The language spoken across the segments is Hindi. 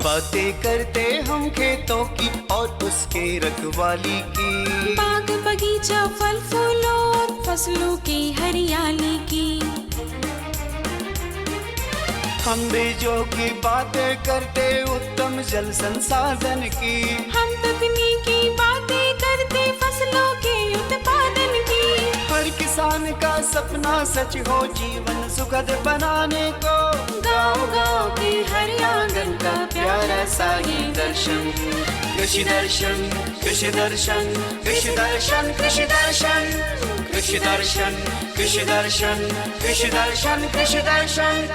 बातें करते हम खेतों की और उसके रखवाली की, बाग बगीचा फल फूलों और फसलों की हरियाली की। हम बीजों की बातें करते उत्तम जल संसाधन की, हम तकनीकी बातें करते फसलों के उत्पादन की। हर किसान का सपना सच हो जीवन सुखद बनाने को, गाँव-गाँव के हर आंगन का प्यारा सा ये दर्शन। कृषि दर्शन, कृषि दर्शन, कृषि दर्शन, कृषि दर्शन, कृषि दर्शन, कृषि दर्शन, कृषि दर्शन, कृषि दर्शन।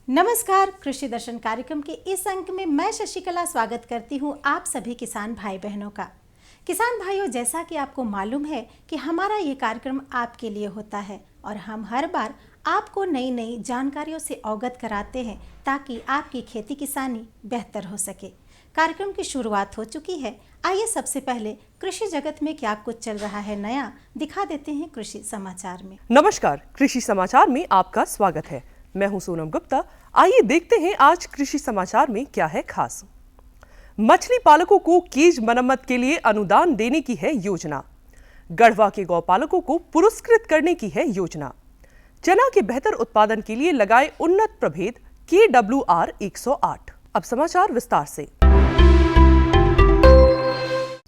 नमस्कार, कृषि दर्शन कार्यक्रम के इस अंक में मैं शशिकला स्वागत करती हूँ आप सभी किसान भाई बहनों का। किसान भाइयों, जैसा कि आपको मालूम है कि हमारा ये कार्यक्रम आपके लिए होता है और हम हर बार आपको नई नई जानकारियों से अवगत कराते हैं ताकि आपकी खेती किसानी बेहतर हो सके। कार्यक्रम की शुरुआत हो चुकी है। आइए सबसे पहले कृषि जगत में क्या कुछ चल रहा है नया दिखा देते हैं कृषि समाचार में। नमस्कार, कृषि समाचार में आपका स्वागत है। मैं हूं सोनम गुप्ता। आइए देखते हैं आज कृषि समाचार में क्या है खास। मछली पालकों को केज मरम्मत के लिए अनुदान देने की है योजना। गढ़वा के गौपालकों को पुरस्कृत करने की है योजना। चना के बेहतर उत्पादन के लिए लगाए उन्नत प्रभेद KWR 108। अब समाचार विस्तार से।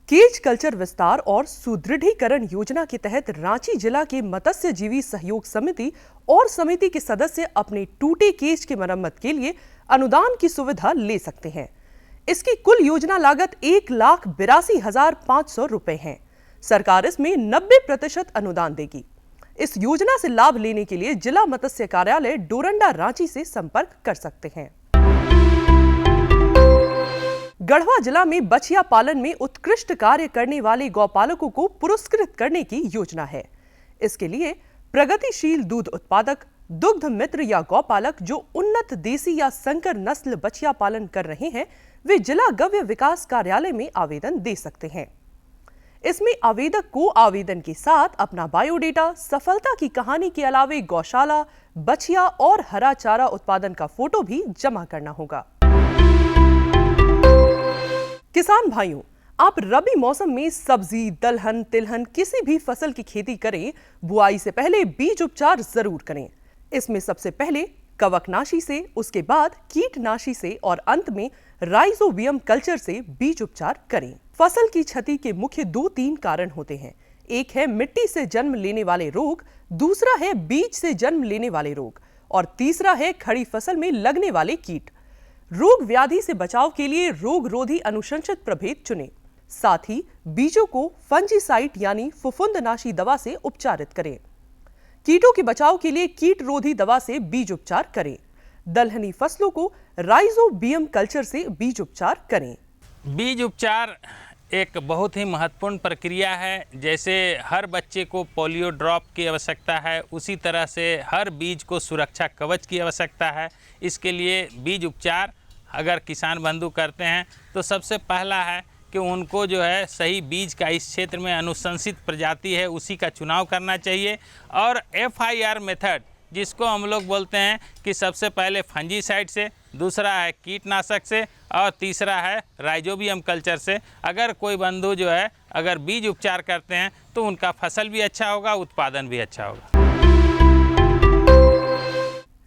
केज कल्चर विस्तार और सुदृढ़ीकरण योजना के तहत रांची जिला के मत्स्य जीवी सहयोग समिति और समिति के सदस्य अपने टूटे केज की मरम्मत के लिए अनुदान की सुविधा ले सकते हैं। इसकी कुल योजना लागत 1,82,500 रुपए है। सरकार इसमें 90% अनुदान देगी। इस योजना से लाभ लेने के लिए जिला मत्स्य कार्यालय डोरंडा रांची से संपर्क कर सकते हैं। गढ़वा जिला में बछिया पालन में उत्कृष्ट कार्य करने वाले गौपालकों को पुरस्कृत करने की योजना है। इसके लिए प्रगतिशील दूध उत्पादक, दुग्ध मित्र या गौपालक जो उन्नत देसी या संकर नस्ल बछिया पालन कर रहे हैं, वे जिला गव्य विकास कार्यालय में आवेदन दे सकते हैं। इसमें आवेदक को आवेदन के साथ अपना बायोडेटा, सफलता की कहानी के अलावे गौशाला, बछिया और हरा चारा उत्पादन का फोटो भी जमा करना होगा। किसान भाइयों, आप रबी मौसम में सब्जी, दलहन, तिलहन किसी भी फसल की खेती करें, बुआई से पहले बीज उपचार जरूर करें। इसमें सबसे पहले कवकनाशी से, उसके बाद कीटनाशी से और अंत में राइजोबियम कल्चर से बीज उपचार करें। फसल की क्षति के मुख्य 2-3 कारण होते हैं। एक है मिट्टी से जन्म लेने वाले रोग, दूसरा है बीज से जन्म लेने वाले रोग और तीसरा है खड़ी फसल में लगने वाले कीट। रोग व्याधि से बचाव के लिए रोग रोधी अनुशंसित प्रभेद चुनें। साथ ही बीजों को फंजीसाइड यानी फफूंदनाशी दवा से उपचारित करें। कीटों के बचाव के लिए कीट रोधी दवा से बीज उपचार करें। दलहनी फसलों को राइजोबियम कल्चर से बीज उपचार करें। बीज उपचार एक बहुत ही महत्वपूर्ण प्रक्रिया है। जैसे हर बच्चे को पोलियो ड्रॉप की आवश्यकता है, उसी तरह से हर बीज को सुरक्षा कवच की आवश्यकता है। इसके लिए बीज उपचार अगर किसान बंधु करते हैं तो सबसे पहला है कि उनको जो है सही बीज का इस क्षेत्र में अनुशंसित प्रजाति है उसी का चुनाव करना चाहिए। और FIR मेथड, जिसको हम लोग बोलते हैं कि सबसे पहले फंजीसाइड से, दूसरा है कीटनाशक से और तीसरा है राइजोबियम कल्चर से। अगर कोई बंधु जो है अगर बीज उपचार करते हैं तो उनका फसल भी अच्छा होगा, उत्पादन भी अच्छा होगा।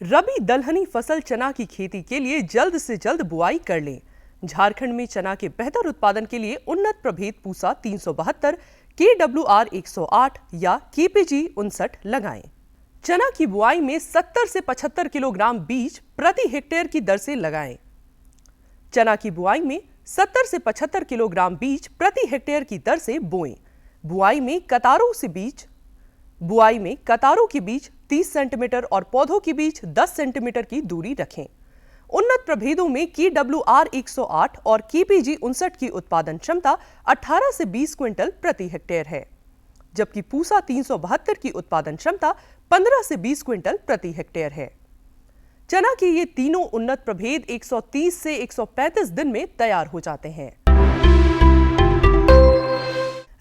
रबी दलहनी फसल चना की खेती के लिए जल्द से जल्द बुआई कर लें। झारखंड में चना के बेहतर उत्पादन के लिए उन्नत प्रभेद पूसा 372, KWR 108 या KPG 59 लगाएं। चना की बुआई में 70 से 75 किलोग्राम बीज प्रति हेक्टेयर की दर से लगाएं। चना की बुआई में 70 से 75 किलोग्राम बीज प्रति हेक्टेयर की दर से बोएं। बुआई में कतारों के बीच 30 सेंटीमीटर और पौधों के बीच 10 सेंटीमीटर की दूरी रखें। उन्नत प्रभेदों में KWR 108 और KPG 59 की उत्पादन क्षमता 18 से 20 क्विंटल प्रति हेक्टेयर है, जबकि पूसा 372 की उत्पादन क्षमता 15 से 20 क्विंटल प्रति हेक्टेयर है। चना के ये तीनों उन्नत प्रभेद 130 से 135 दिन में तैयार हो जाते हैं।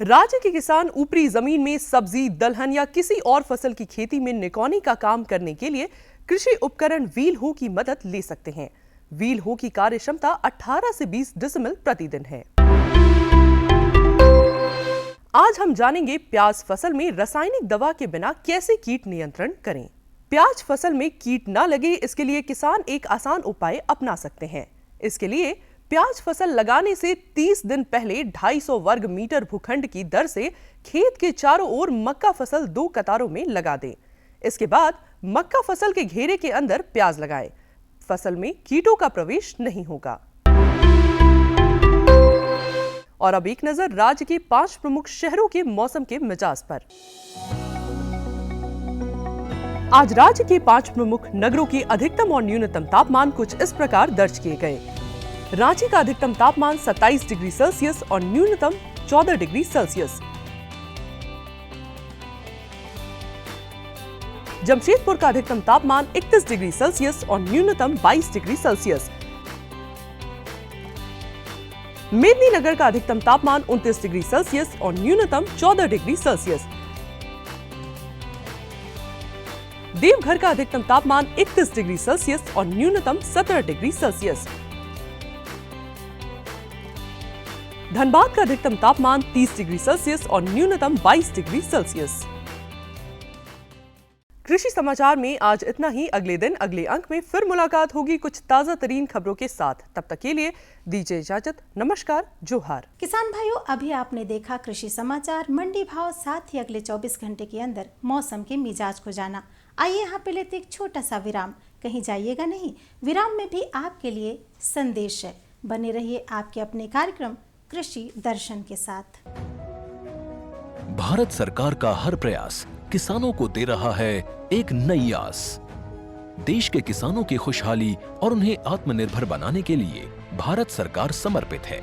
राज्य के किसान ऊपरी जमीन में सब्जी, दलहन या किसी और फसल की खेती में निकौनी का काम करने के लिए कृषि उपकरण व्हील हो की मदद ले सकते हैं। व्हील हो की कार्य क्षमता 18 से 20 डेसिमल प्रतिदिन है। आज हम जानेंगे प्याज फसल में रासायनिक दवा के बिना कैसे कीट नियंत्रण करें। प्याज फसल में कीट ना लगे, इसके लिए किसान एक आसान उपाय अपना सकते हैं। इसके लिए प्याज फसल लगाने से 30 दिन पहले 250 वर्ग मीटर भूखंड की दर से खेत के चारों ओर मक्का फसल 2 कतारों में लगा दें। इसके बाद मक्का फसल के घेरे के अंदर प्याज लगाएं। फसल में कीटों का प्रवेश नहीं होगा। और अब एक नजर राज्य के 5 प्रमुख शहरों के मौसम के मिजाज पर। आज राज्य के 5 प्रमुख नगरों के अधिकतम और न्यूनतम तापमान कुछ इस प्रकार दर्ज किए गए। रांची का अधिकतम तापमान 27 डिग्री सेल्सियस और न्यूनतम 14 डिग्री सेल्सियस। जमशेदपुर का अधिकतम तापमान 31 डिग्री सेल्सियस और न्यूनतम 22 डिग्री सेल्सियस। मेदिनीनगर का अधिकतम तापमान 29 डिग्री सेल्सियस और न्यूनतम 14 डिग्री सेल्सियस। देवघर का अधिकतम तापमान 31 डिग्री सेल्सियस और न्यूनतम 17 डिग्री सेल्सियस। धनबाद का अधिकतम तापमान 30 डिग्री सेल्सियस और न्यूनतम 22 डिग्री सेल्सियस। कृषि समाचार में आज इतना ही। अगले दिन अगले अंक में फिर मुलाकात होगी कुछ ताजा तरीन खबरों के साथ। तब तक के लिए दीजिए इजाजत। नमस्कार, जोहार। किसान भाइयों, अभी आपने देखा कृषि समाचार, मंडी भाव, साथ ही अगले 24 घंटे के अंदर मौसम के मिजाज को जाना। आइए यहाँ पे लेते एक छोटा सा विराम। कहीं जाइएगा नहीं, विराम में भी आपके लिए संदेश है। बने रहिए आपके अपने कार्यक्रम कृषि दर्शन के साथ। भारत सरकार का हर प्रयास किसानों को दे रहा है एक नई आस। देश के किसानों की खुशहाली और उन्हें आत्मनिर्भर बनाने के लिए भारत सरकार समर्पित है।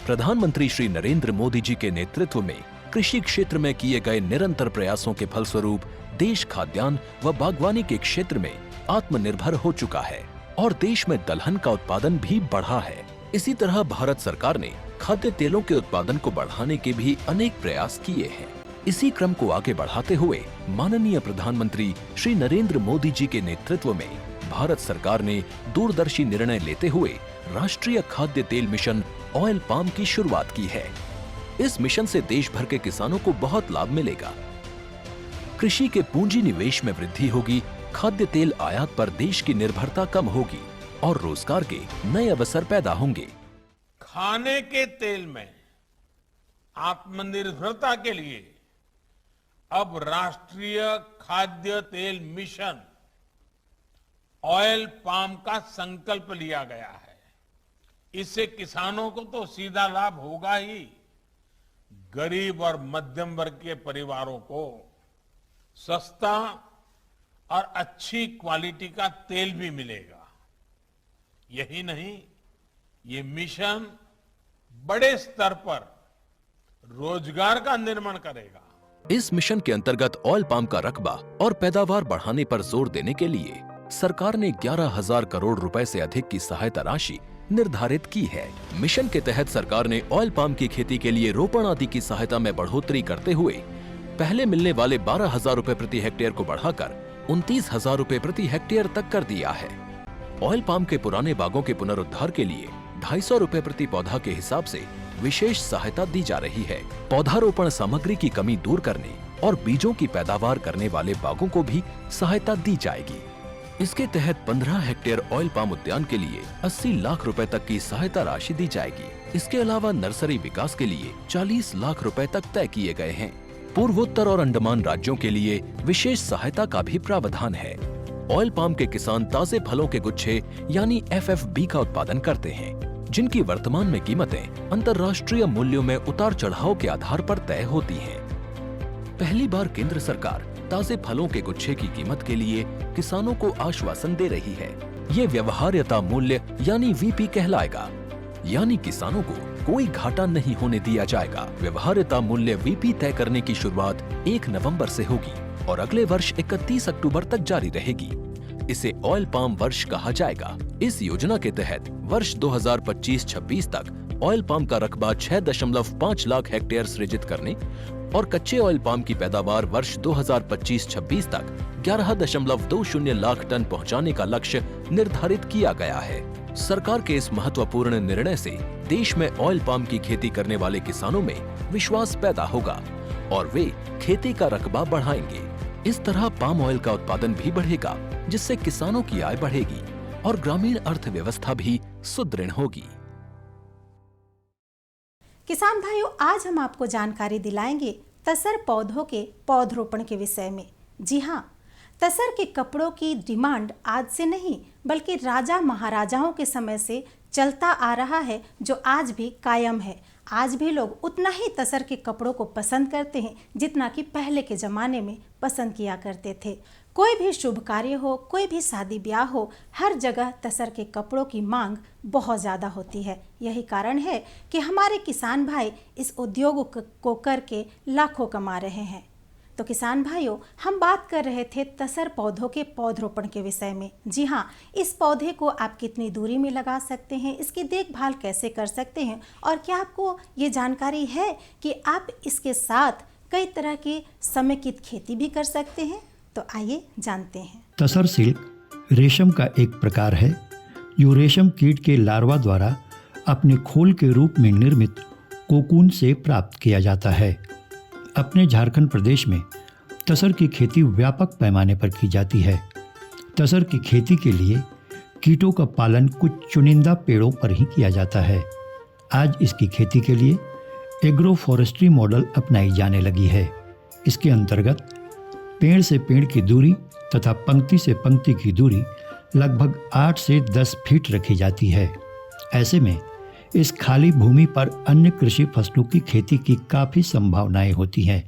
प्रधानमंत्री श्री नरेंद्र मोदी जी के नेतृत्व में कृषि क्षेत्र में किए गए निरंतर प्रयासों के फलस्वरूप देश खाद्यान्न व बागवानी के क्षेत्र में आत्मनिर्भर हो चुका है और देश में दलहन का उत्पादन भी बढ़ा है। इसी तरह भारत सरकार ने खाद्य तेलों के उत्पादन को बढ़ाने के भी अनेक प्रयास किए हैं। इसी क्रम को आगे बढ़ाते हुए माननीय प्रधानमंत्री श्री नरेंद्र मोदी जी के नेतृत्व में भारत सरकार ने दूरदर्शी निर्णय लेते हुए राष्ट्रीय खाद्य तेल मिशन ऑयल पाम की शुरुआत की है। इस मिशन से देश भर के किसानों को बहुत लाभ मिलेगा। कृषि के पूंजी निवेश में वृद्धि होगी, खाद्य तेल आयात पर देश की निर्भरता कम होगी और रोजगार के नए अवसर पैदा होंगे। खाने के तेल में आत्मनिर्भरता के लिए अब राष्ट्रीय खाद्य तेल मिशन ऑयल पाम का संकल्प लिया गया है। इससे किसानों को तो सीधा लाभ होगा ही, गरीब और मध्यम वर्ग के परिवारों को सस्ता और अच्छी क्वालिटी का तेल भी मिलेगा। यही नहीं, ये मिशन बड़े स्तर पर रोजगार का निर्माण करेगा। इस मिशन के अंतर्गत ऑयल पाम का रकबा और पैदावार बढ़ाने पर जोर देने के लिए सरकार ने 11,000 करोड़ रुपए से अधिक की सहायता राशि निर्धारित की है। मिशन के तहत सरकार ने ऑयल पाम की खेती के लिए रोपण आदि की सहायता में बढ़ोतरी करते हुए पहले मिलने वाले 12,000 रुपए प्रति हेक्टेयर को बढ़ाकर 29,000 रुपए प्रति हेक्टेयर तक कर दिया है। ऑयल पाम के पुराने बागों के पुनरुद्धार के लिए 250 रुपए प्रति पौधा के हिसाब से विशेष सहायता दी जा रही है। पौधारोपण सामग्री की कमी दूर करने और बीजों की पैदावार करने वाले बागों को भी सहायता दी जाएगी। इसके तहत 15 हेक्टेयर ऑयल पाम उद्यान के लिए 80 लाख रुपए तक की सहायता राशि दी जाएगी। इसके अलावा नर्सरी विकास के लिए 40 लाख रुपए तक तय किए गए हैं। पूर्वोत्तर और अंडमान राज्यों के लिए विशेष सहायता का भी प्रावधान है। ऑयल पाम के किसान ताजे फलों के गुच्छे यानी FFB का उत्पादन करते हैं, जिनकी वर्तमान में कीमतें अंतर्राष्ट्रीय मूल्यों में उतार चढ़ाव के आधार पर तय होती हैं। पहली बार केंद्र सरकार ताजे फलों के गुच्छे की कीमत के लिए किसानों को आश्वासन दे रही है। ये व्यवहार्यता मूल्य यानी VP कहलाएगा, यानी किसानों को कोई घाटा नहीं होने दिया जाएगा। व्यवहार्यता मूल्य VP तय करने की शुरुआत 1 नवंबर से होगी और अगले वर्ष 31 अक्टूबर तक जारी रहेगी। इसे ऑयल पाम वर्ष कहा जाएगा। इस योजना के तहत वर्ष 2025-26 तक ऑयल पाम का रकबा 6.5 लाख हेक्टेयर सृजित करने और कच्चे ऑयल पाम की पैदावार वर्ष 2025-26 तक 11.20 लाख टन पहुंचाने का लक्ष्य निर्धारित किया गया है। सरकार के इस महत्वपूर्ण निर्णय से देश में ऑयल पाम की खेती करने वाले किसानों में विश्वास पैदा होगा और वे खेती का रकबा बढ़ाएंगे। इस तरह पाम ऑयल का उत्पादन भी बढ़ेगा, जिससे किसानों की आय बढ़ेगी और ग्रामीण अर्थव्यवस्था भी सुदृढ़ होगी। किसान भाइयों, आज हम आपको जानकारी दिलाएंगे तसर पौधों के पौधरोपण के विषय में। जी हाँ, तसर के कपड़ों की डिमांड आज से नहीं बल्कि राजा महाराजाओं के समय से चलता आ रहा है, जो आज भी कायम है। आज भी लोग उतना ही तसर के कपड़ों को पसंद करते हैं जितना कि पहले के ज़माने में पसंद किया करते थे। कोई भी शुभ कार्य हो, कोई भी शादी ब्याह हो, हर जगह तसर के कपड़ों की मांग बहुत ज़्यादा होती है। यही कारण है कि हमारे किसान भाई इस उद्योग को करके लाखों कमा रहे हैं। तो किसान भाइयों, हम बात कर रहे थे तसर पौधों के पौधरोपण के विषय में। जी हाँ, इस पौधे को आप कितनी दूरी में लगा सकते हैं, इसकी देखभाल कैसे कर सकते हैं, और क्या आपको ये जानकारी है कि आप इसके साथ कई तरह की समेकित खेती भी कर सकते हैं। तो आइए जानते हैं। तसर सिल्क रेशम का एक प्रकार है जो रेशम कीट के लार्वा द्वारा अपने खोल के रूप में निर्मित कोकून से प्राप्त किया जाता है। अपने झारखंड प्रदेश में तसर की खेती व्यापक पैमाने पर की जाती है। तसर की खेती के लिए कीटों का पालन कुछ चुनिंदा पेड़ों पर ही किया जाता है। आज इसकी खेती के लिए एग्रो फॉरेस्ट्री मॉडल अपनाई जाने लगी है। इसके अंतर्गत पेड़ से पेड़ की दूरी तथा पंक्ति से पंक्ति की दूरी लगभग 8 से 10 फीट रखी जाती है। ऐसे में इस खाली भूमि पर अन्य कृषि फसलों की खेती की काफ़ी संभावनाएं होती हैं।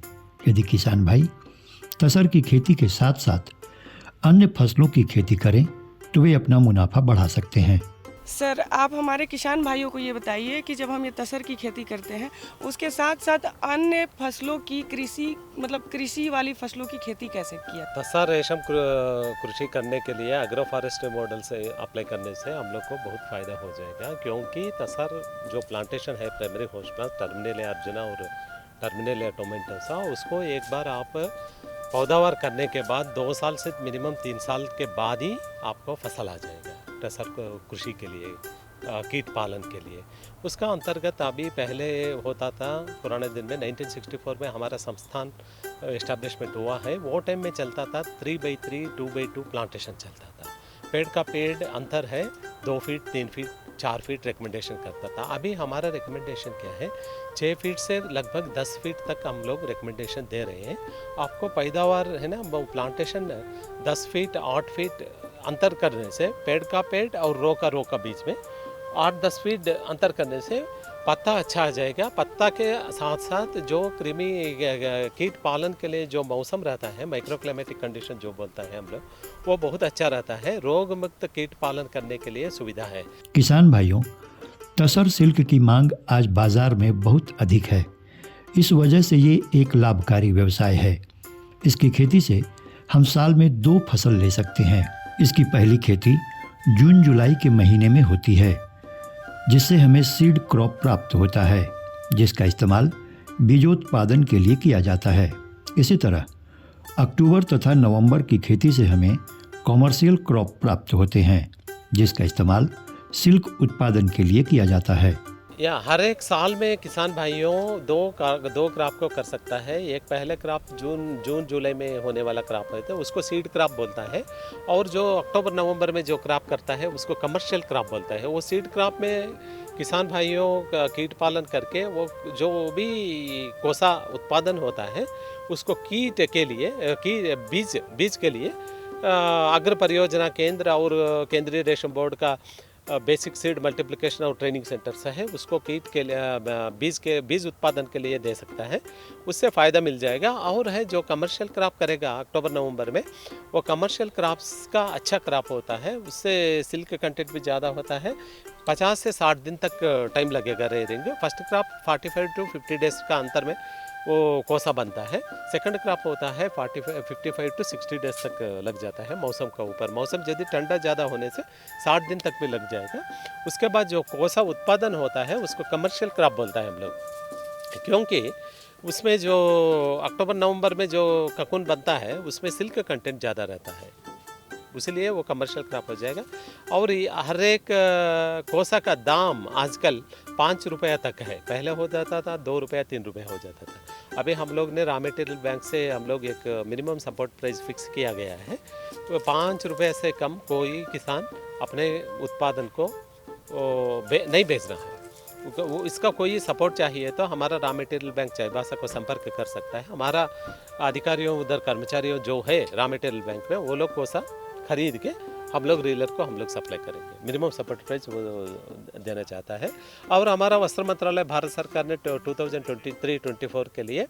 यदि किसान भाई तसर की खेती के साथ साथ अन्य फसलों की खेती करें तो वे अपना मुनाफा बढ़ा सकते हैं। सर, आप हमारे किसान भाइयों को ये बताइए कि जब हम ये तसर की खेती करते हैं उसके साथ साथ अन्य फसलों की कृषि वाली फसलों की खेती कैसे किया? तसर रेशम कृषि करने के लिए एग्रो फॉरेस्ट्री मॉडल से अप्लाई करने से हम लोग को बहुत फ़ायदा हो जाएगा, क्योंकि तसर जो प्लांटेशन है primary host plant Terminalia arjuna और टर्मिनेलिया टोमेटोसा, उसको एक बार आप पैदावार करने के बाद 2 साल से मिनिमम 3 साल के बाद ही आपको फसल आ जाएगा तसर कृषि के लिए, कीट पालन के लिए। उसका अंतर्गत अभी पहले होता था पुराने दिन में 1964 में हमारा संस्थान इस्टेब्लिशमेंट हुआ है। वो टाइम में चलता था 3x3 2x2 प्लांटेशन चलता था। पेड़ का पेड़ अंतर है 2 फीट 3 फीट 4 फीट रिकमेंडेशन करता था। अभी हमारा रिकमेंडेशन क्या है, 6 फीट से लगभग 10 फीट तक हम लोग रिकमेंडेशन दे रहे हैं। आपको पैदावार है ना, वो प्लांटेशन 10 फीट 8 फीट अंतर करने से पेड़ का पेड़ और रो का बीच में 8-10 फीट अंतर करने से पत्ता अच्छा आ जाएगा। पत्ता के साथ साथ जो कृमि कीट पालन के लिए जो मौसम रहता है, माइक्रो क्लाइमेटिक कंडीशन जो बोलता है हम लोग, वो बहुत अच्छा रहता है। रोग मुक्त कीट पालन करने के लिए सुविधा है। किसान भाइयों, तसर सिल्क की मांग आज बाजार में बहुत अधिक है। इस वजह से ये एक लाभकारी व्यवसाय है। इसकी खेती से हम साल में 2 फसल ले सकते हैं। इसकी पहली खेती जून जुलाई के महीने में होती है, जिससे हमें सीड क्रॉप प्राप्त होता है, जिसका इस्तेमाल बीजोत्पादन के लिए किया जाता है। इसी तरह अक्टूबर तथा नवंबर की खेती से हमें कॉमर्शियल क्रॉप प्राप्त होते हैं, जिसका इस्तेमाल सिल्क उत्पादन के लिए किया जाता है। या हर एक साल में किसान भाइयों दो क्रॉप को कर सकता है। एक पहले क्रॉप जून जुलाई में होने वाला क्रॉप होता है, उसको सीड क्रॉप बोलता है, और जो अक्टूबर नवंबर में जो क्रॉप करता है उसको कमर्शियल क्रॉप बोलता है। वो सीड क्रॉप में किसान भाइयों का कीट पालन करके वो जो भी कोसा उत्पादन होता है उसको कीट के लिए बीज के लिए अग्र परियोजना केंद्र और केंद्रीय रेशम बोर्ड का बेसिक सीड मल्टीप्लिकेशन और ट्रेनिंग सेंटर्स है, उसको कीट के लिए बीज उत्पादन के लिए दे सकता है। उससे फ़ायदा मिल जाएगा। और है जो कमर्शियल क्रॉप करेगा अक्टूबर नवंबर में, वो कमर्शियल क्रॉप्स का अच्छा क्रॉप होता है, उससे सिल्क कंटेंट भी ज़्यादा होता है। 50 से 60 दिन तक टाइम लगेगा रहेंगे। फर्स्ट क्रॉप 45 to 50 डेज का अंतर में वो कोसा बनता है। सेकंड क्रॉप होता है 55 to 60 डेज तक लग जाता है मौसम का ऊपर। मौसम यदि ठंडा ज़्यादा होने से 60 दिन तक भी लग जाएगा। उसके बाद जो कोसा उत्पादन होता है उसको कमर्शियल क्रॉप बोलता है हम लोग, क्योंकि उसमें जो अक्टूबर नवंबर में जो ककून बनता है उसमें सिल्क कंटेंट ज़्यादा रहता है। इसलिए वो कमर्शियल क्रॉप हो जाएगा। और हर एक कोसा का दाम आजकल 5 रुपया तक है, पहले हो जाता था 2 रुपया 3 रुपया हो जाता था। अभी हम लोग ने रॉ मटेरियल बैंक से हम लोग एक मिनिमम सपोर्ट प्राइस फिक्स किया गया है, तो 5 रुपये से कम कोई किसान अपने उत्पादन को नहीं बेचना है। वो इसका कोई सपोर्ट चाहिए तो हमारा रॉ मटेरियल बैंक चाईबासा को संपर्क कर सकता है। हमारा अधिकारियों उधर कर्मचारियों जो है रॉ मटेरियल बैंक में, वो लोग कोसा खरीद के हम लोग रीलर को हम लोग सप्लाई करेंगे। मिनिमम सपोर्ट प्राइस वो देना चाहता है। और हमारा वस्त्र मंत्रालय भारत सरकार ने 2023-24 के लिए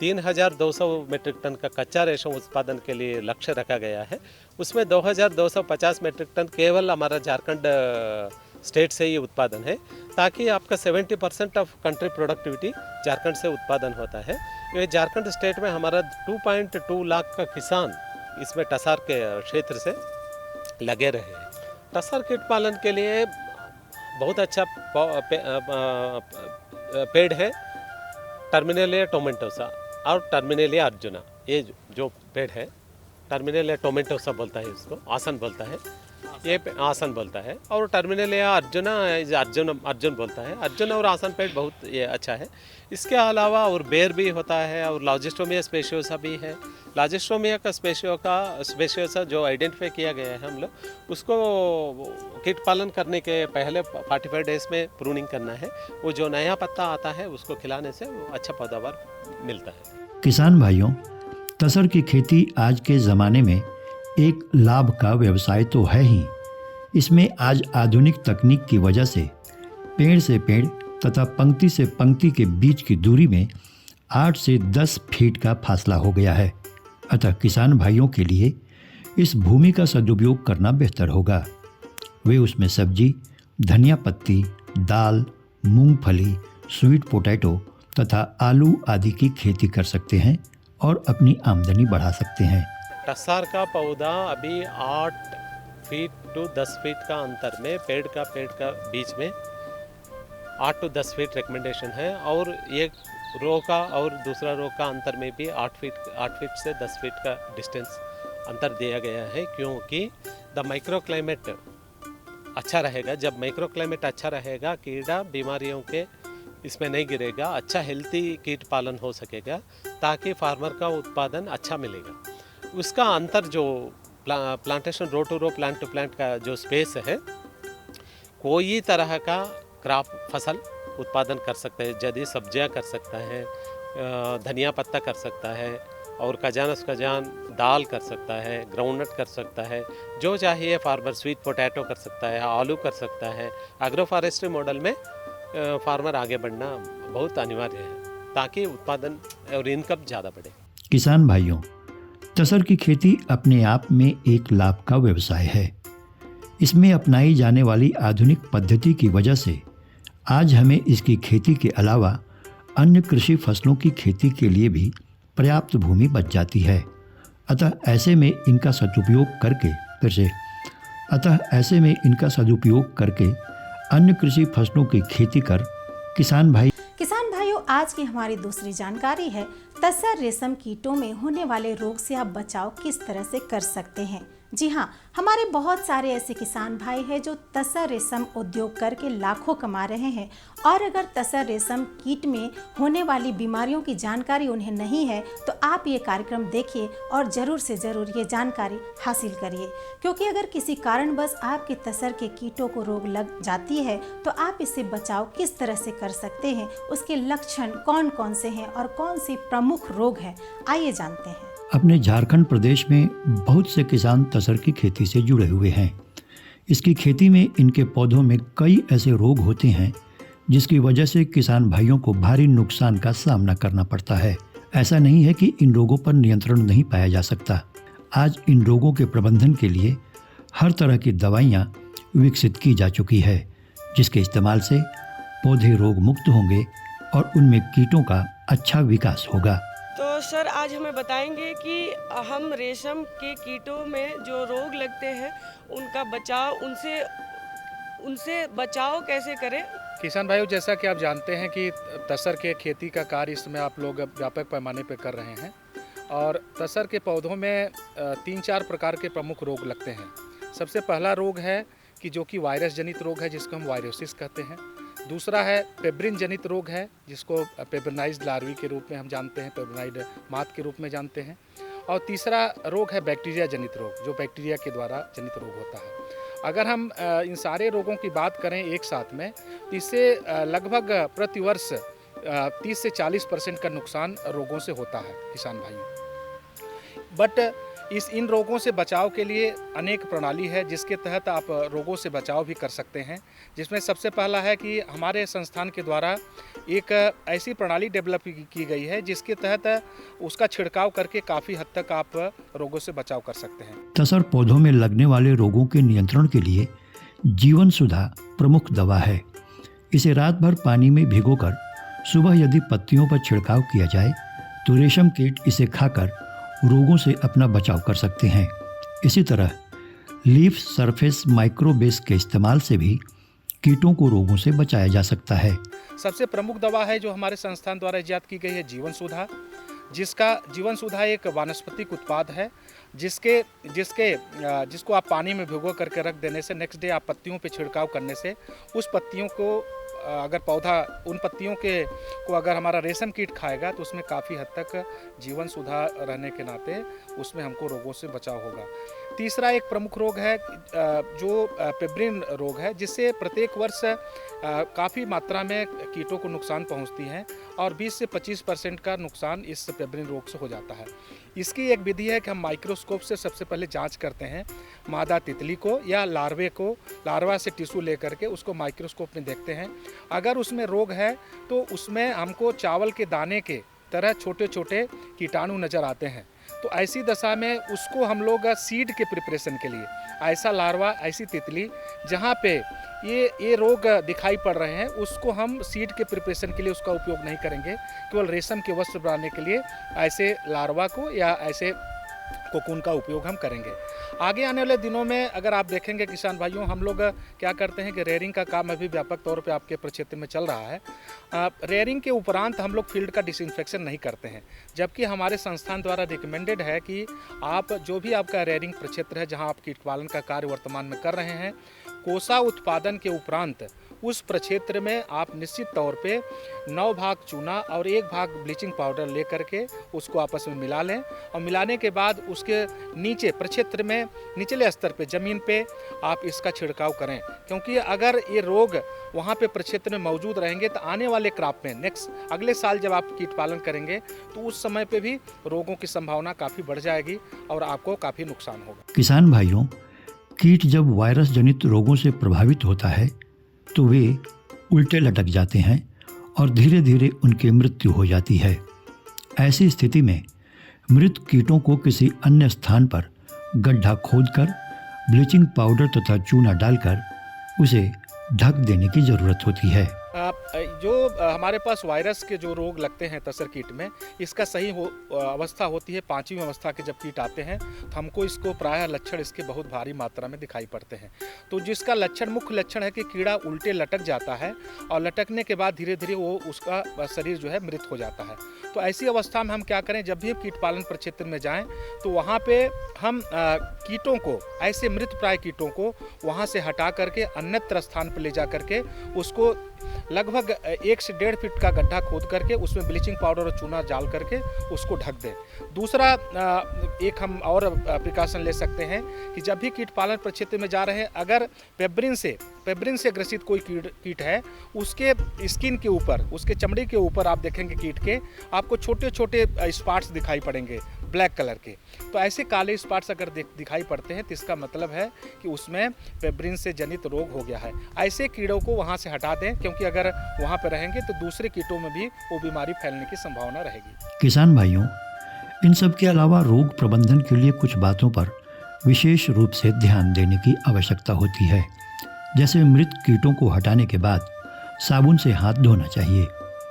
3200 मीट्रिक टन का कच्चा रेशम उत्पादन के लिए लक्ष्य रखा गया है। उसमें 2250 मीट्रिक टन केवल हमारा झारखंड स्टेट से ही उत्पादन है, ताकि आपका 70% ऑफ कंट्री प्रोडक्टिविटी झारखंड से उत्पादन होता है। ये झारखंड स्टेट में हमारा 2.2 लाख का किसान इसमें टसार के क्षेत्र से लगे रहे हैं। टसर कीट पालन के लिए बहुत अच्छा पेड़ है टर्मिनेलिया टोमेंटोसा और टर्मिनेलिया अर्जुना। ये जो पेड़ है टर्मिनेलिया टोमेंटोसा बोलता है, इसको आसन बोलता है, ये आसन बोलता है। और टर्मिनेलिया अर्जुना अर्जुन बोलता है। अर्जुन और आसन पेड़ बहुत ये अच्छा है। इसके अलावा और बेर भी होता है और लॉजिस्टोमिया स्पेशियोसा भी है। लॉजिस्टोमिया का स्पेशियोसा जो आइडेंटिफाई किया गया है हम लोग, उसको कीट पालन करने के पहले 45 डेज में प्रूनिंग करना है। वो जो नया पत्ता आता है उसको खिलाने से वो अच्छा पैदावार मिलता है। किसान भाइयों, तसर की खेती आज के ज़माने में एक लाभ का व्यवसाय तो है ही। इसमें आज आधुनिक तकनीक की वजह से पेड़ से पेड़ तथा पंक्ति से पंक्ति के बीच की दूरी में 8 से 10 फीट का फासला हो गया है। अतः किसान भाइयों के लिए इस भूमि का सदुपयोग करना बेहतर होगा। वे उसमें सब्जी, धनिया पत्ती, दाल, मूंगफली, स्वीट पोटैटो तथा आलू आदि की खेती कर सकते हैं और अपनी आमदनी बढ़ा सकते हैं। टसार का पौधा अभी 8 फीट टू 10 फीट का अंतर में पेड़ का बीच में 8 to 10 फीट रिकमेंडेशन है। और एक रो का और दूसरा रो का अंतर में भी 8 फीट से 10 फीट का डिस्टेंस अंतर दिया गया है, क्योंकि द माइक्रो क्लाइमेट अच्छा रहेगा। जब माइक्रो क्लाइमेट अच्छा रहेगा, कीड़ा बीमारियों के इसमें नहीं गिरेगा, अच्छा हेल्थी कीट पालन हो सकेगा, ताकि फार्मर का उत्पादन अच्छा मिलेगा। उसका अंतर जो plantation row to row plant to plant का जो स्पेस है, कोई तरह का क्रॉप फसल उत्पादन कर सकते हैं। यदि सब्जियां कर सकता है, धनिया पत्ता कर सकता है, और खजान दाल कर सकता है, ग्राउंडनट कर सकता है, जो चाहिए फार्मर स्वीट पोटैटो कर सकता है, आलू कर सकता है। एग्रो फॉरेस्ट्री मॉडल में फार्मर आगे बढ़ना बहुत अनिवार्य है, ताकि उत्पादन और इनकम ज़्यादा बढ़े। किसान भाइयों, तसर की खेती अपने आप में एक लाभ का व्यवसाय है। इसमें अपनाई जाने वाली आधुनिक पद्धति की वजह से आज हमें इसकी खेती के अलावा अन्य कृषि फसलों की खेती के लिए भी पर्याप्त भूमि बच जाती है। अतः ऐसे में इनका सदुपयोग करके अन्य कृषि फसलों की खेती कर किसान भाइयों, आज की हमारी दूसरी जानकारी है तसर रेशम कीटों में होने वाले रोग से आप बचाव किस तरह से कर सकते हैं। जी हाँ, हमारे बहुत सारे ऐसे किसान भाई हैं जो तसर रेशम उद्योग करके लाखों कमा रहे हैं, और अगर तसर रेशम कीट में होने वाली बीमारियों की जानकारी उन्हें नहीं है तो आप ये कार्यक्रम देखिए और ज़रूर से ज़रूर ये जानकारी हासिल करिए, क्योंकि अगर किसी कारणवश आपके तसर के कीटों को रोग लग जाती है तो आप इससे बचाव किस तरह से कर सकते हैं, उसके लक्षण कौन कौन से हैं और कौन से प्रमुख रोग हैं, आइए जानते हैं। अपने झारखंड प्रदेश में बहुत से किसान तसर की खेती से जुड़े हुए हैं। इसकी खेती में इनके पौधों में कई ऐसे रोग होते हैं जिसकी वजह से किसान भाइयों को भारी नुकसान का सामना करना पड़ता है। ऐसा नहीं है कि इन रोगों पर नियंत्रण नहीं पाया जा सकता। आज इन रोगों के प्रबंधन के लिए हर तरह की दवाइयाँ विकसित की जा चुकी है, जिसके इस्तेमाल से पौधे रोग मुक्त होंगे और उनमें कीटों का अच्छा विकास होगा। तो सर, आज हमें बताएंगे कि हम रेशम के कीटों में जो रोग लगते हैं उनका बचाव, उनसे बचाव कैसे करें। किसान भाइयों, जैसा कि आप जानते हैं कि तसर के खेती का कार्य इस समय आप लोग व्यापक पैमाने पर कर रहे हैं, और तसर के पौधों में 3-4 प्रकार के प्रमुख रोग लगते हैं। सबसे पहला रोग है कि जो कि वायरस जनित रोग है, जिसको हम वायरोसिस कहते हैं। दूसरा है पेब्रिन जनित रोग है, जिसको पेब्रिनाइज्ड लार्वी के रूप में हम जानते हैं, पेब्रिनाइड मात के रूप में जानते हैं। और तीसरा रोग है बैक्टीरिया जनित रोग, जो बैक्टीरिया के द्वारा जनित रोग होता है। अगर हम इन सारे रोगों की बात करें एक साथ में, तो इससे लगभग प्रतिवर्ष 30 से 40% का नुकसान रोगों से होता है किसान भाइयों। बट इन रोगों से बचाव के लिए अनेक प्रणाली है, जिसके तहत आप रोगों से बचाव भी कर सकते हैं। जिसमें सबसे पहला है कि हमारे संस्थान के द्वारा एक ऐसी प्रणाली डेवलप की गई है, जिसके तहत उसका छिड़काव करके काफ़ी हद तक आप रोगों से बचाव कर सकते हैं। तसर पौधों में लगने वाले रोगों के नियंत्रण के लिए जीवन सुधा प्रमुख दवा है। इसे रात भर पानी में भिगोकर सुबह यदि पत्तियों पर छिड़काव किया जाए तो रेशम कीट इसे खाकर रोगों से अपना बचाव कर सकते हैं। इसी तरह लीफ सरफेस माइक्रोबेस के इस्तेमाल से भी कीटों को रोगों से बचाया जा सकता है। सबसे प्रमुख दवा है जो हमारे संस्थान द्वारा इजाद की गई है जीवन सुधा, जीवन सुधा एक वानस्पतिक उत्पाद है, जिसको आप पानी में भिगो करके रख देने से नेक्स्ट डे आप पत्तियों पे छिड़काव करने से उस पत्तियों को अगर पौधा उन पत्तियों को अगर हमारा रेशम कीट खाएगा तो उसमें काफ़ी हद तक जीवन सुधा रहने के नाते उसमें हमको रोगों से बचाव होगा। तीसरा एक प्रमुख रोग है जो पेब्रिन रोग है, जिससे प्रत्येक वर्ष काफ़ी मात्रा में कीटों को नुकसान पहुंचती हैं और 20 से 25% का नुकसान इस पेब्रिन रोग से हो जाता है। इसकी एक विधि है कि हम माइक्रोस्कोप से सबसे पहले जांच करते हैं मादा तितली को या लार्वा से टिश्यू लेकर के उसको माइक्रोस्कोप में देखते हैं। अगर उसमें रोग है तो उसमें हमको चावल के दाने के तरह छोटे छोटे कीटाणु नज़र आते हैं। तो ऐसी दशा में उसको हम लोग सीड के प्रिपरेशन के लिए ऐसा लार्वा, ऐसी तितली जहाँ पे ये रोग दिखाई पड़ रहे हैं, उसको हम सीड के प्रिपरेशन के लिए उसका उपयोग नहीं करेंगे। केवल रेशम के वस्त्र बनाने के लिए ऐसे लार्वा को या ऐसे कोकून का उपयोग हम करेंगे। आगे आने वाले दिनों में अगर आप देखेंगे किसान भाइयों, हम लोग क्या करते हैं कि रेयरिंग का काम अभी व्यापक तौर पे आपके प्रक्षेत्र में चल रहा है। रेयरिंग के उपरांत हम लोग फील्ड का डिसइंफेक्शन नहीं करते हैं, जबकि हमारे संस्थान द्वारा रिकमेंडेड है कि आप जो भी आपका रेयरिंग प्रक्षेत्र है जहां आप कीट पालन का कार्य वर्तमान में कर रहे हैं, कोसा उत्पादन के उपरांत उस प्रक्षेत्र में आप निश्चित तौर पे 9 भाग चूना और 1 भाग ब्लीचिंग पाउडर ले करके उसको आपस में मिला लें और मिलाने के बाद उसके नीचे प्रक्षेत्र में निचले स्तर पे ज़मीन पे आप इसका छिड़काव करें, क्योंकि अगर ये रोग वहाँ पे प्रक्षेत्र में मौजूद रहेंगे तो आने वाले क्रॉप में अगले साल जब आप कीट पालन करेंगे तो उस समय पे भी रोगों की संभावना काफ़ी बढ़ जाएगी और आपको काफ़ी नुकसान होगा। किसान भाइयों, कीट जब वायरस जनित रोगों से प्रभावित होता है तो वे उल्टे लटक जाते हैं और धीरे धीरे उनकी मृत्यु हो जाती है। ऐसी स्थिति में मृत कीटों को किसी अन्य स्थान पर गड्ढा खोदकर ब्लीचिंग पाउडर तथा चूना डालकर उसे ढक देने की जरूरत होती है। जो हमारे पास वायरस के जो रोग लगते हैं तसर कीट में, इसका सही अवस्था होती है 5वीं अवस्था के जब कीट आते हैं तो हमको इसको प्रायः लक्षण इसके बहुत भारी मात्रा में दिखाई पड़ते हैं। तो जिसका मुख्य लक्षण है कि कीड़ा उल्टे लटक जाता है और लटकने के बाद धीरे धीरे वो उसका शरीर जो है मृत हो जाता है। तो ऐसी अवस्था में हम क्या करें, जब भी कीट पालन प्रक्षेत्र में जाएँ तो वहाँ पर हम कीटों को, ऐसे मृत प्राय कीटों को वहाँ से हटा करके अन्यत्र स्थान पर ले जा करके उसको लगभग 1 से 1.5 फीट का गड्ढा खोद करके उसमें ब्लीचिंग पाउडर और चूना डाल करके उसको ढक दें। दूसरा एक हम और प्रिकॉशन ले सकते हैं कि जब भी कीट पालन प्रक्षेत्र में जा रहे हैं, अगर पेब्रिन से ग्रसित कोई कीट है, उसके स्किन के ऊपर, उसके चमड़ी के ऊपर आप देखेंगे कीट के आपको छोटे छोटे स्पॉट्स दिखाई पड़ेंगे ब्लैक कलर के। तो ऐसे काले स्पॉट्स अगर दिखाई पड़ते हैं तो इसका मतलब है कि उसमें पेब्रिन से जनित रोग हो गया है। ऐसे कीड़ों को वहाँ से हटा दें, क्योंकि अगर वहाँ पर रहेंगे तो दूसरे कीटों में भी वो बीमारी फैलने की संभावना रहेगी। किसान भाइयों, इन सब के अलावा रोग प्रबंधन के लिए कुछ बातों पर विशेष रूप से ध्यान देने की आवश्यकता होती है। जैसे मृत कीटों को हटाने के बाद साबुन से हाथ धोना चाहिए।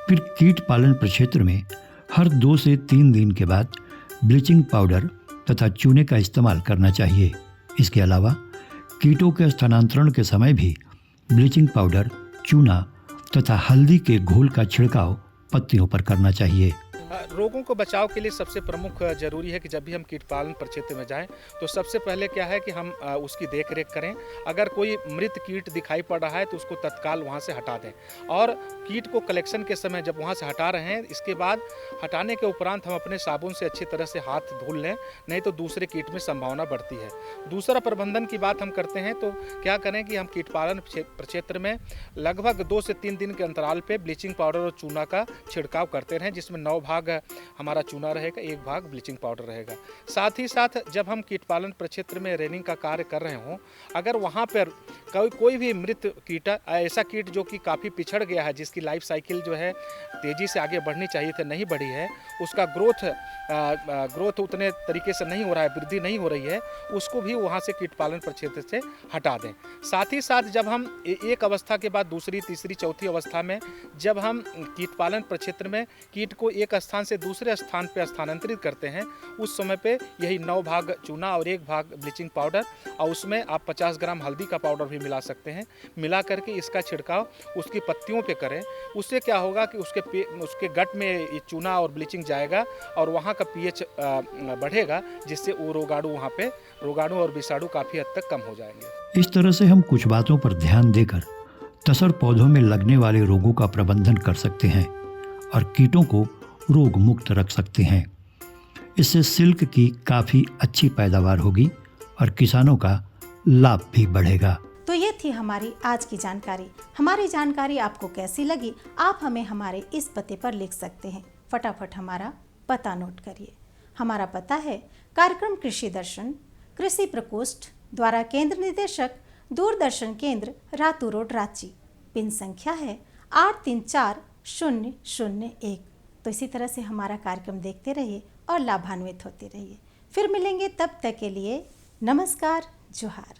फिर कीट पालन प्रक्षेत्र में हर 2 से 3 दिन के बाद ब्लीचिंग पाउडर तथा चूने का इस्तेमाल करना चाहिए। इसके अलावा कीटों के स्थानांतरण के समय भी ब्लीचिंग पाउडर, चूना तथा हल्दी के घोल का छिड़काव पत्तियों पर करना चाहिए। रोगों को बचाव के लिए सबसे प्रमुख जरूरी है कि जब भी हम कीट पालन प्रक्षेत्र में जाएं तो सबसे पहले क्या है कि हम उसकी देख रेख करें। अगर कोई मृत कीट दिखाई पड़ रहा है तो उसको तत्काल वहां से हटा दें, और कीट को कलेक्शन के समय जब वहां से हटा रहे हैं, इसके बाद हटाने के उपरांत हम अपने साबुन से अच्छी तरह से हाथ धुल लें, नहीं तो दूसरे कीट में संभावना बढ़ती है। दूसरा प्रबंधन की बात हम करते हैं तो क्या करें कि हम कीट पालन प्रक्षेत्र में लगभग 2 से 3 दिन के अंतराल पे ब्लीचिंग पाउडर और चूना का छिड़काव करते रहें, जिसमें 9 भाग हमारा चूना रहेगा, 1 भाग ब्लीचिंग पाउडर रहेगा। साथ ही साथ जब हम कीट पालन प्रक्षेत्र में रेनिंग का कार्य कर रहे हों, अगर वहाँ पर कोई भी मृत कीट, ऐसा कीट जो कि काफ़ी पिछड़ गया है, जिसकी लाइफ साइकिल जो है तेज़ी से आगे बढ़नी चाहिए थी, नहीं बढ़ी है, उसका ग्रोथ उतने तरीके से नहीं हो रहा है, वृद्धि नहीं हो रही है, उसको भी वहाँ से कीट पालन प्रक्षेत्र से हटा दें। साथ ही साथ जब हम एक अवस्था के बाद दूसरी, तीसरी, चौथी अवस्था में जब हम कीट पालन प्रक्षेत्र में कीट को एक स्थान से दूसरे स्थान पर स्थानांतरित करते हैं, उस समय पे यही 9 भाग चूना और 1 भाग ब्लीचिंग पाउडर, और उसमें आप 50 ग्राम हल्दी का पाउडर भी मिला सकते हैं। मिला करके इसका छिड़काव उसकी पत्तियों पे करें। उससे क्या होगा कि उसके गट में ये चूना और ब्लीचिंग जाएगा और वहाँ का pH बढ़ेगा, जिससे वो रोगाणु और विषाणु काफ़ी हद तक कम हो जाएंगे। इस तरह से हम कुछ बातों पर ध्यान देकर तसर पौधों में लगने वाले रोगों का प्रबंधन कर सकते हैं और कीटों को रोग मुक्त रख सकते हैं। इससे सिल्क की काफ़ी अच्छी पैदावार होगी और किसानों का लाभ भी बढ़ेगा। तो ये थी हमारी आज की जानकारी। हमारी जानकारी आपको कैसी लगी, आप हमें हमारे इस पते पर लिख सकते हैं। फटाफट हमारा पता नोट करिए। हमारा पता है कार्यक्रम कृषि दर्शन, कृषि प्रकोष्ठ द्वारा केंद्र निदेशक, दूरदर्शन केंद्र, रातू रोड, रांची। पिन संख्या है 834001। तो इसी तरह से हमारा कार्यक्रम देखते रहिए और लाभान्वित होते रहिए। फिर मिलेंगे, तब तक के लिए नमस्कार, जोहार।